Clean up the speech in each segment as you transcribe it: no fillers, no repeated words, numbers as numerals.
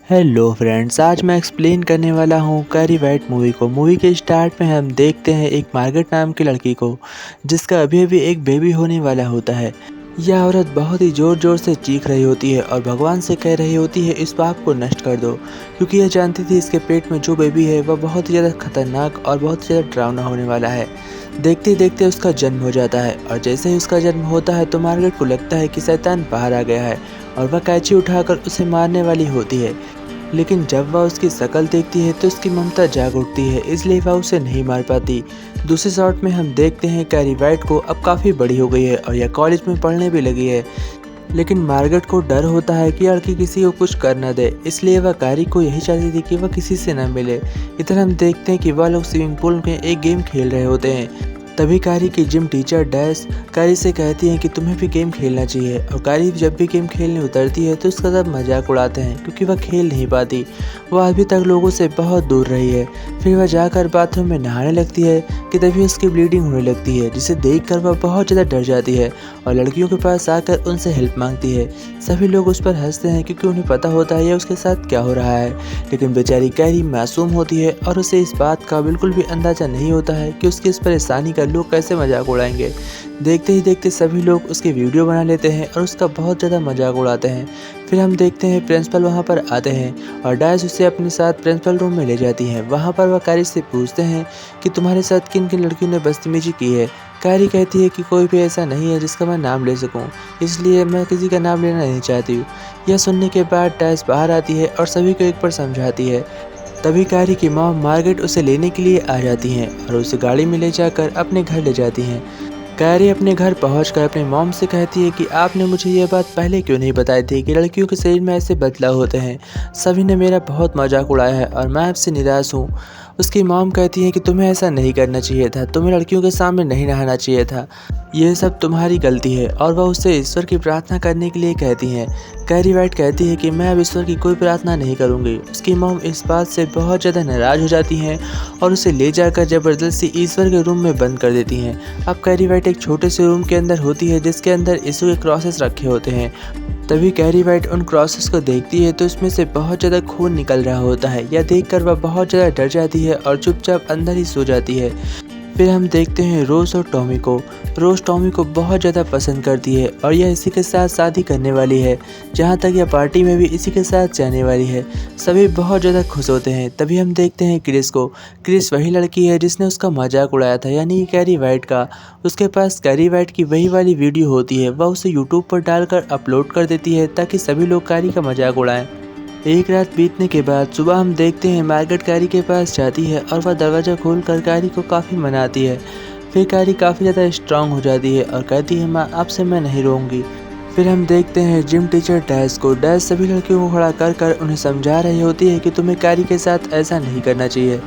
Hello friends, आज मैं explain करने वाला हूँ कैरी वाइट मूवी को। मूवी के स्टार्ट में हम देखते हैं एक मार्गरेट नाम की लड़की को, जिसका अभी अभी एक बेबी होने वाला होता है। यह औरत बहुत ही ज़ोर ज़ोर से चीख रही होती है और भगवान से कह रही होती है इस पाप को नष्ट कर दो, क्योंकि यह जानती थी इसके पेट में जो बेबी है वह बहुत ही ज़्यादा खतरनाक और बहुत ही ज़्यादा डरावना होने वाला है। देखते ही देखते उसका जन्म हो जाता है और जैसे ही उसका जन्म होता है तो मार्गरेट को लगता है कि शैतान बाहर आ गया है और वह कैंची उठाकर उसे मारने वाली होती है। लेकिन जब वह उसकी शक्ल देखती है तो उसकी ममता जाग उठती है, इसलिए वह उसे नहीं मार पाती। दूसरे शॉट में हम देखते हैं कैरी वाइट को अब काफ़ी बड़ी हो गई है और यह कॉलेज में पढ़ने भी लगी है। लेकिन मार्गरेट को डर होता है कि लड़की किसी को कुछ कर न दे, इसलिए वह कैरी को यही चाहती थी कि वह किसी से न मिले। इधर हम देखते हैं कि वह लोग स्विमिंग पूल में एक गेम खेल रहे होते हैं। तभी कैरी की जिम टीचर डैश कैरी से कहती हैं कि तुम्हें भी गेम खेलना चाहिए, और कैरी जब भी गेम खेलने उतरती है तो उसका सब मजाक उड़ाते हैं क्योंकि वह खेल नहीं पाती। वह अभी तक लोगों से बहुत दूर रही है। फिर वह जाकर बाथरूम में नहाने लगती है कि तभी उसकी ब्लीडिंग होने लगती है, जिसे देखकर वह बहुत ज़्यादा डर जाती है और लड़कियों के पास आकर उनसे हेल्प मांगती है। सभी लोग उस पर हंसते हैं क्योंकि उन्हें पता होता है यह उसके साथ क्या हो रहा है। लेकिन बेचारी कैरी मासूम होती है और उसे इस बात का बिल्कुल भी अंदाज़ा नहीं होता है कि उसकी इस परेशानी का लोग कैसे मजाक उड़ाएंगे। देखते ही देखते सभी लोग उसकी वीडियो बना लेते हैं और उसका बहुत ज़्यादा मजाक उड़ाते हैं। फिर हम देखते हैं प्रिंसिपल वहाँ पर आते हैं और डैश उसे अपने साथ प्रिंसिपल रूम में ले जाती हैं। वहाँ पर वह कैरी से पूछते हैं कि तुम्हारे साथ किन किन लड़कियों ने बदतमीजी की है। कैरी कहती है कि कोई भी ऐसा नहीं है जिसका मैं नाम ले सकूं, इसलिए मैं किसी का नाम लेना नहीं चाहती हूँ। यह सुनने के बाद डैश बाहर आती है और सभी को एक बार समझाती है। तभी कैरी की मॉम मार्गरेट उसे लेने के लिए आ जाती हैं और उसे गाड़ी में ले जाकर अपने घर ले जाती हैं। कैरी अपने घर पहुंचकर अपने मॉम से कहती है कि आपने मुझे यह बात पहले क्यों नहीं बताई थी कि लड़कियों के शरीर में ऐसे बदलाव होते हैं। सभी ने मेरा बहुत मजाक उड़ाया है और मैं आपसे निराश हूँ। उसकी मॉम कहती है कि तुम्हें ऐसा नहीं करना चाहिए था, तुम्हें लड़कियों के सामने नहीं नहाना चाहिए था, यह सब तुम्हारी गलती है, और वह उससे ईश्वर की प्रार्थना करने के लिए कहती हैं। कैरी वाइट कहती है कि मैं अब ईश्वर की कोई प्रार्थना नहीं करूँगी। उसकी मॉम इस बात से बहुत ज़्यादा नाराज़ हो जाती हैं और उसे ले जाकर ज़बरदस्ती ईश्वर के रूम में बंद कर देती हैं। अब कैरी वाइट एक छोटे से रूम के अंदर होती है जिसके अंदर यीशु के क्रॉसेस रखे होते हैं। तभी कैरी वाइट उन क्रॉसेस को देखती है तो उसमें से बहुत ज़्यादा खून निकल रहा होता है। यह देखकर वह बहुत ज़्यादा डर जाती है और चुपचाप अंदर ही सो जाती है। फिर हम देखते हैं रोज और टॉमी को। रोज टॉमी को बहुत ज़्यादा पसंद करती है और यह इसी के साथ शादी करने वाली है। जहाँ तक यह पार्टी में भी इसी के साथ जाने वाली है। सभी बहुत ज़्यादा खुश होते हैं। तभी हम देखते हैं क्रिस को। क्रिस वही लड़की है जिसने उसका मजाक उड़ाया था, यानी कैरी वाइट का। उसके पास कैरी वाइट की वही वाली वीडियो होती है, वह उसे यूट्यूब पर डालकर अपलोड कर देती है ताकि सभी लोग कैरी का मजाक उड़ाएं। एक रात बीतने के बाद सुबह हम देखते हैं मार्गरेट कैरी के पास जाती है और वह दरवाज़ा खोलकर कैरी को काफ़ी मनाती है। फिर कैरी काफ़ी ज़्यादा स्ट्रांग हो जाती है और कहती है माँ, अब से मैं नहीं रोऊंगी। फिर हम देखते हैं जिम टीचर डैश को। डैश सभी लड़कियों को खड़ा कर कर उन्हें समझा रही होती है कि तुम्हें कैरी के साथ ऐसा नहीं करना चाहिए।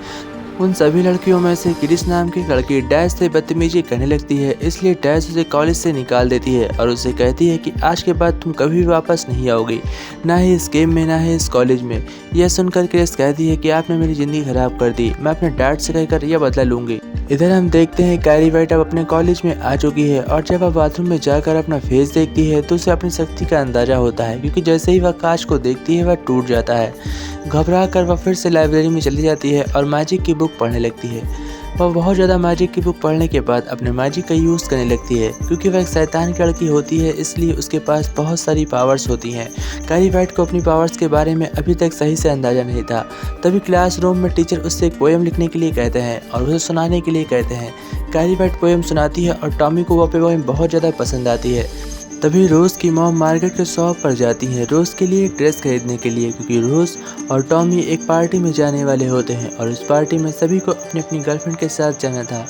उन सभी लड़कियों में से क्रिस नाम की लड़की डैश से बदतमीजी करने लगती है, इसलिए डैश उसे कॉलेज से निकाल देती है और उसे कहती है कि आज के बाद तुम कभी भी वापस नहीं आओगी, ना ही इस गेम में ना ही इस कॉलेज में। यह सुनकर क्रिस कहती है कि आपने मेरी ज़िंदगी खराब कर दी, मैं अपने डैड से कहकर यह बदला लूँगी। इधर हम देखते हैं कैरी वाइट अब अपने कॉलेज में आ चुकी है और जब वह बाथरूम में जाकर अपना फेस देखती है तो उसे अपनी शक्ति का अंदाजा होता है, क्योंकि जैसे ही वह कांच को देखती है वह टूट जाता है। घबरा कर वह फिर से लाइब्रेरी में चली जाती है और मैजिक की बुक पढ़ने लगती है। वह बहुत ज़्यादा मैजिक की बुक पढ़ने के बाद अपने मैजिक का यूज़ करने लगती है। क्योंकि वह एक शैतान की लड़की होती है, इसलिए उसके पास बहुत सारी पावर्स होती हैं। कैरी वाइट को अपनी पावर्स के बारे में अभी तक सही से अंदाज़ा नहीं था। तभी क्लासरूम में टीचर उससे एक पोएम लिखने के लिए कहते हैं और उसे सुनाने के लिए कहते हैं। कैरी वाइट पोएम सुनाती है और टॉमी को वह पोएम बहुत ज़्यादा पसंद आती है। तभी रोज़ की मॉम मार्गरेट के शॉप पर जाती है रोज़ के लिए एक ड्रेस खरीदने के लिए, क्योंकि रोज़ और टॉमी एक पार्टी में जाने वाले होते हैं और उस पार्टी में सभी को अपनी अपनी गर्लफ्रेंड के साथ जाना था।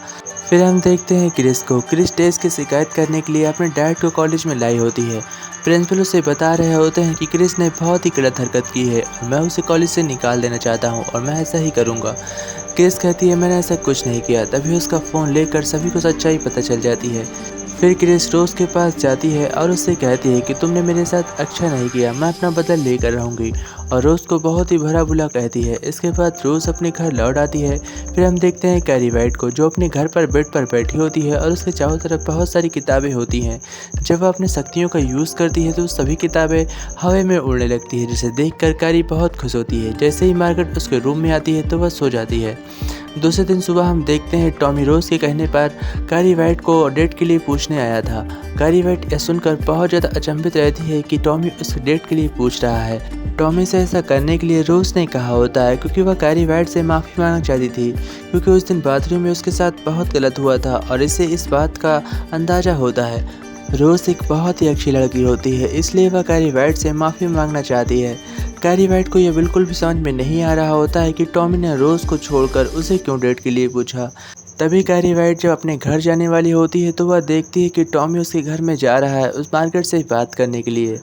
फिर हम देखते हैं क्रिस को। क्रिस टेस्ट की शिकायत करने के लिए अपने डैड को कॉलेज में लाई होती है। प्रिंसिपल उसे बता रहे होते हैं कि क्रिस ने बहुत ही गलत हरकत की है और मैं उसे कॉलेज से निकाल देना चाहता हूँ और मैं ऐसा ही करूँगा। क्रिस कहती है मैंने ऐसा कुछ नहीं किया। तभी उसका फ़ोन लेकर सभी को सच्चाई पता चल जाती है। फिर क्रिस रोज़ के पास जाती है और उससे कहती है कि तुमने मेरे साथ अच्छा नहीं किया, मैं अपना बदला लेकर रहूँगी। और रोज़ को बहुत ही भला बुरा कहती है। इसके बाद रोज़ अपने घर लौट आती है। फिर हम देखते हैं कैरी वाइट को, जो अपने घर पर बेड पर बैठी होती है और उसके चारों तरफ बहुत सारी किताबें होती हैं। जब वह अपनी शक्तियों का यूज़ करती है तो सभी किताबें हवा में उड़ने लगती है, जिसे देखकर कैरी बहुत खुश होती है। जैसे ही मार्गारेट उसके रूम में आती है तो वह सो जाती है। दूसरे दिन सुबह हम देखते हैं टॉमी रोज़ के कहने पर कैरी वाइट को डेट के लिए पूछने आया था। कैरी वाइट यह सुनकर बहुत ज़्यादा अचंभित रहती है कि टॉमी उससे डेट के लिए पूछ रहा है। टॉमी से ऐसा करने के लिए रोज़ ने कहा होता है क्योंकि वह कैरी वाइट से माफ़ी मांगना चाहती थी, क्योंकि उस दिन बाथरूम में उसके साथ बहुत गलत हुआ था और इसे इस बात का अंदाज़ा होता है। रोज़ एक बहुत ही अच्छी लड़की होती है, इसलिए वह कैरी वाइट से माफ़ी मांगना चाहती है। कैरी वाइट को यह बिल्कुल भी समझ में नहीं आ रहा होता है कि टॉमी ने रोज़ को छोड़कर उसे क्यों डेट के लिए पूछा। तभी कैरी वाइट जब अपने घर जाने वाली होती है तो वह देखती है कि टॉमी उसके घर में जा रहा है उस मार्गारेट से बात करने के लिए।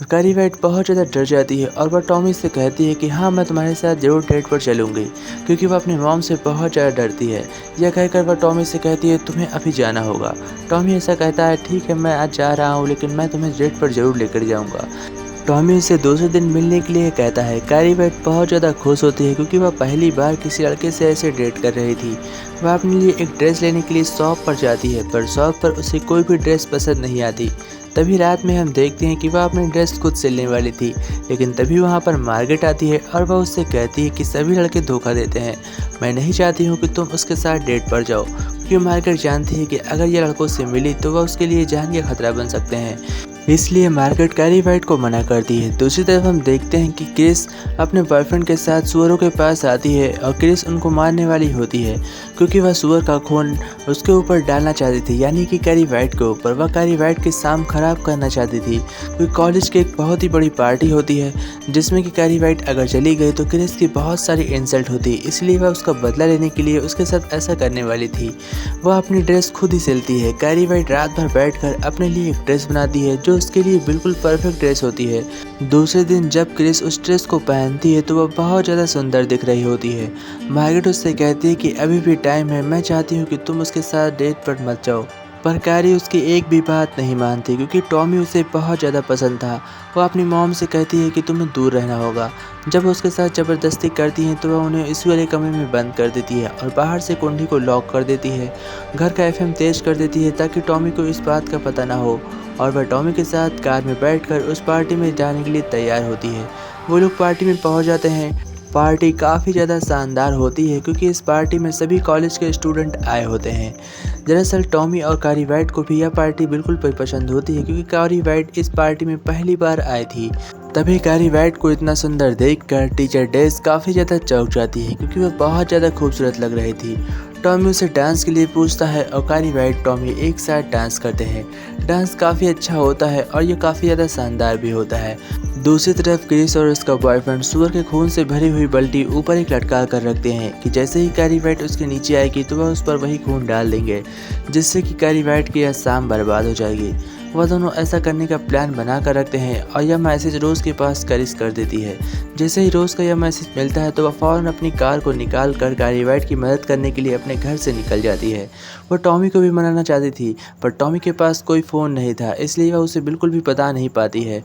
कैरी वाइट बहुत ज़्यादा डर जाती है और वह टॉमी से कहती है कि हाँ, मैं तुम्हारे साथ ज़रूर डेट पर चलूँगी, क्योंकि वह अपनी मॉम से बहुत ज़्यादा डरती है। यह कहकर वह टॉमी से कहती है तुम्हें अभी जाना होगा। टॉमी ऐसा कहता है ठीक है, मैं आज जा रहा हूँ, लेकिन मैं तुम्हें डेट पर ज़रूर लेकर जाऊँगा। टॉमी उसे दूसरे दिन मिलने के लिए कहता है। कैरी वाइट बहुत ज़्यादा खुश होती है क्योंकि वह पहली बार किसी लड़के से ऐसे डेट कर रही थी। वह अपने लिए एक ड्रेस लेने के लिए शॉप पर जाती है, पर शॉप पर उसे कोई भी ड्रेस पसंद नहीं आती। तभी रात में हम देखते हैं कि वह अपनी ड्रेस खुद सिलने वाली थी, लेकिन तभी वहाँ पर मार्गारेट आती है और वह उससे कहती है कि सभी लड़के धोखा देते हैं। मैं नहीं चाहती हूँ कि तुम उसके साथ डेट पर जाओ, क्योंकि मार्गारेट जानती है कि अगर ये लड़कों से मिली तो वह उसके लिए जान का खतरा बन सकते हैं। इसलिए मार्गारेट कैरी वाइट को मना करती है। दूसरी तरफ हम देखते हैं कि क्रिस अपने बॉयफ्रेंड के साथ सुअरों के पास आती है और क्रिस उनको मारने वाली होती है, क्योंकि वह सुअर का खून उसके ऊपर डालना चाहती थी, यानी कि कैरी वाइट के ऊपर। वह कैरी वाइट की शाम खराब करना चाहती थी, क्योंकि कॉलेज की एक बहुत ही बड़ी पार्टी होती है जिसमें कि कैरी वाइट अगर चली गई तो क्रिस की बहुत सारी इंसल्ट होती, इसलिए वह उसका बदला लेने के लिए उसके साथ ऐसा करने वाली थी। वह अपनी ड्रेस खुद ही सिलती है। कैरी वाइट रात भर बैठकर अपने लिए एक ड्रेस बनाती है जो उसके लिए बिल्कुल परफेक्ट ड्रेस होती है। दूसरे दिन जब क्रिस उस ड्रेस को पहनती है तो वह बहुत ज़्यादा सुंदर दिख रही होती है। मार्गारेट उससे कहती है कि अभी भी टाइम है, मैं चाहती हूँ कि तुम उसके साथ डेट पर मत जाओ, पर कैरी उसकी एक भी बात नहीं मानती, क्योंकि टॉमी उसे बहुत ज़्यादा पसंद था। वह अपनी मॉम से कहती है कि तुम्हें दूर रहना होगा। जब उसके साथ ज़बरदस्ती करती हैं तो वह उन्हें इसी वाले कमरे में बंद कर देती है और बाहर से कुंडी को लॉक कर देती है। घर का एफएम तेज कर देती है ताकि टॉमी को इस बात का पता ना हो, और वह टॉमी के साथ कार में बैठकर उस पार्टी में जाने के लिए तैयार होती है। वो लोग पार्टी में पहुंच जाते हैं। पार्टी काफ़ी ज़्यादा शानदार होती है क्योंकि इस पार्टी में सभी कॉलेज के स्टूडेंट आए होते हैं। दरअसल टॉमी और कैरी वाइट को भी यह पार्टी बिल्कुल पसंद होती है, क्योंकि कैरी वाइट इस पार्टी में पहली बार आई थी। तभी कैरी वाइट को इतना सुंदर देखकर टीचर डेज काफ़ी ज़्यादा चौंक जाती है, क्योंकि वह बहुत ज़्यादा खूबसूरत लग रही थी। टॉमी उसे डांस के लिए पूछता है और कैरी वाइट टॉमी एक साथ डांस करते हैं। डांस काफ़ी अच्छा होता है और ये काफ़ी ज़्यादा शानदार भी होता है। दूसरी तरफ क्रिस और उसका बॉयफ्रेंड सुअर के खून से भरी हुई बाल्टी ऊपर एक लटका कर रखते हैं कि जैसे ही कैरी वाइट उसके नीचे आएगी तो वह उस पर वही खून डाल देंगे, जिससे कि कैरी वाइट की यह शाम बर्बाद हो जाएगी। वह दोनों ऐसा करने का प्लान बना कर रखते हैं और यह मैसेज रोज़ के पास क्रिस कर देती है। जैसे ही रोज़ का यह मैसेज मिलता है तो वह फ़ौरन अपनी कार को निकाल कर कैरी वाइट की मदद करने के लिए अपने घर से निकल जाती है। वह टॉमी को भी मनाना चाहती थी, पर टॉमी के पास कोई फ़ोन नहीं था, इसलिए वह उसे बिल्कुल भी पता नहीं पाती है।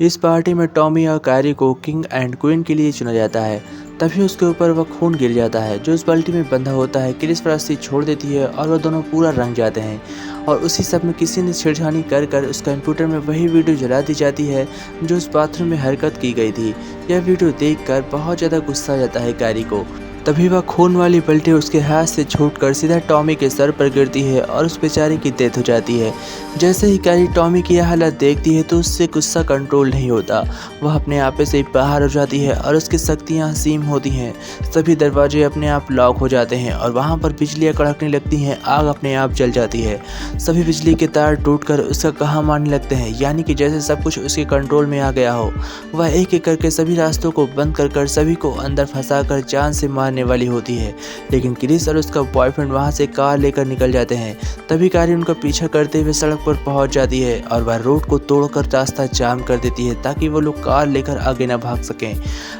इस पार्टी में टॉमी और कैरी को किंग एंड क्वीन के लिए चुना जाता है। तभी उसके ऊपर वह खून गिर जाता है जो उस बाल्टी में बंधा होता है। क्रिस फरस्ती छोड़ देती है और वह दोनों पूरा रंग जाते हैं, और उसी सब में किसी ने छेड़छाड़ी कर कर उस कंप्यूटर में वही वीडियो जला दी जाती है जो उस बाथरूम में हरकत की गई थी। यह वीडियो देखकर बहुत ज़्यादा गुस्सा आ जाता है कैरी को। तभी वह खून वाली बाल्टी उसके हाथ से छूटकर सीधा टॉमी के सर पर गिरती है और उस बेचारे की डेथ हो जाती है। जैसे ही कैरी टॉमी की यह हालत देखती है तो उससे गुस्सा कंट्रोल नहीं होता। वह अपने आप से बाहर हो जाती है और उसकी शक्तियाँ असीम होती हैं। सभी दरवाजे अपने आप लॉक हो जाते हैं और वहाँ पर बिजलियाँ कड़कने लगती हैं, आग अपने आप जल जाती है। सभी बिजली के तार टूटकर उसका कहा मारने लगते हैं, यानी कि जैसे सब कुछ उसके कंट्रोल में आ गया हो। वह एक एक करके सभी रास्तों को बंद कर सभी को अंदर फंसा कर जान से मारने वाली होती है, लेकिन क्रिस और उसका बॉयफ्रेंड वहां से कार लेकर निकल जाते हैं। तभी कैरी उनका पीछा करते हुए सड़क पर पहुंच जाती है और वह रोड को तोड़कर रास्ता जाम कर देती है ताकि वो लोग कार लेकर आगे न भाग सकें।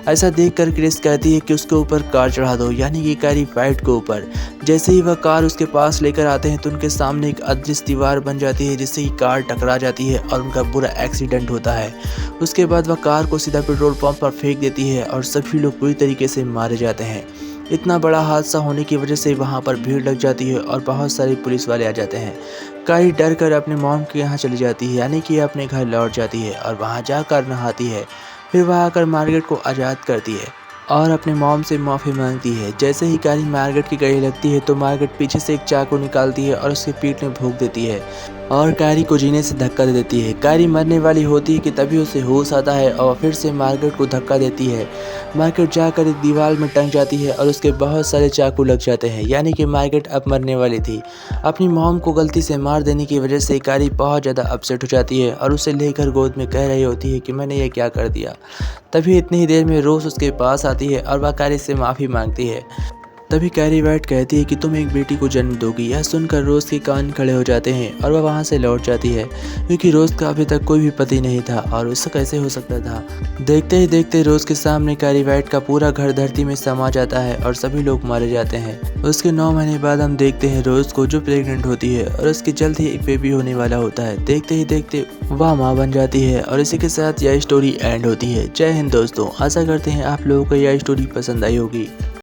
ऐसा देखकर क्रिस कहती है कि उसके ऊपर कार चढ़ा दो, यानी कि कैरी वाइट के ऊपर, जैसे ही वह कार उसके पास लेकर आते हैं तो उनके सामने एक अदृश्य दीवार बन जाती है, जिससे कि कार टकरा जाती है और उनका बुरा एक्सीडेंट होता है। उसके बाद वह कार को सीधा पेट्रोल पंप पर फेंक देती है और सभी लोग बुरी तरीके से मारे जाते हैं। इतना बड़ा हादसा होने की वजह से वहाँ पर भीड़ लग जाती है और बहुत सारे पुलिस वाले आ जाते हैं। कारी डर कर अपने मॉम के यहाँ चली जाती है, यानी कि अपने घर लौट जाती है और वहाँ जाकर नहाती है। फिर वह आकर मार्गरेट को आज़ाद करती है और अपने मॉम से माफ़ी मांगती है। जैसे ही कारी मार्गरेट की गले लगती है तो मार्गरेट पीछे से एक चाकू निकालती है और उसके पीठ में भोंक देती है और कारी को जीने से धक्का दे देती है। कारी मरने वाली होती है कि तभी उसे होश आता है और फिर से मार्गरेट को धक्का देती है। मार्गरेट जाकर एक दीवार में टंग जाती है और उसके बहुत सारे चाकू लग जाते हैं, यानी कि मार्गरेट अब मरने वाली थी। अपनी मॉम को गलती से मार देने की वजह से कारी बहुत ज़्यादा अपसेट हो जाती है और उसे लेकर गोद में कह रही होती है कि मैंने ये क्या कर दिया। तभी इतनी ही देर में रोज उसके पास आती है और वह कारी से माफ़ी मांगती है। तभी कैरी वाइट कहती है कि तुम एक बेटी को जन्म दोगी। यह सुनकर रोज़ के कान खड़े हो जाते हैं और वह वहाँ से लौट जाती है, क्योंकि रोज़ का अभी तक कोई भी पति नहीं था और इससे कैसे हो सकता था। देखते ही देखते रोज़ के सामने कैरी वाइट का पूरा घर धरती में समा जाता है और सभी लोग मारे जाते हैं। उसके 9 महीने बाद हम देखते हैं रोज़ को, जो प्रेग्नेंट होती है और उसके जल्द ही एक बेबी होने वाला होता है। देखते ही देखते वह माँ बन जाती है और इसी के साथ यह स्टोरी एंड होती है। जय हिंद दोस्तों, आशा करते हैं आप लोगों को यह स्टोरी पसंद आई होगी।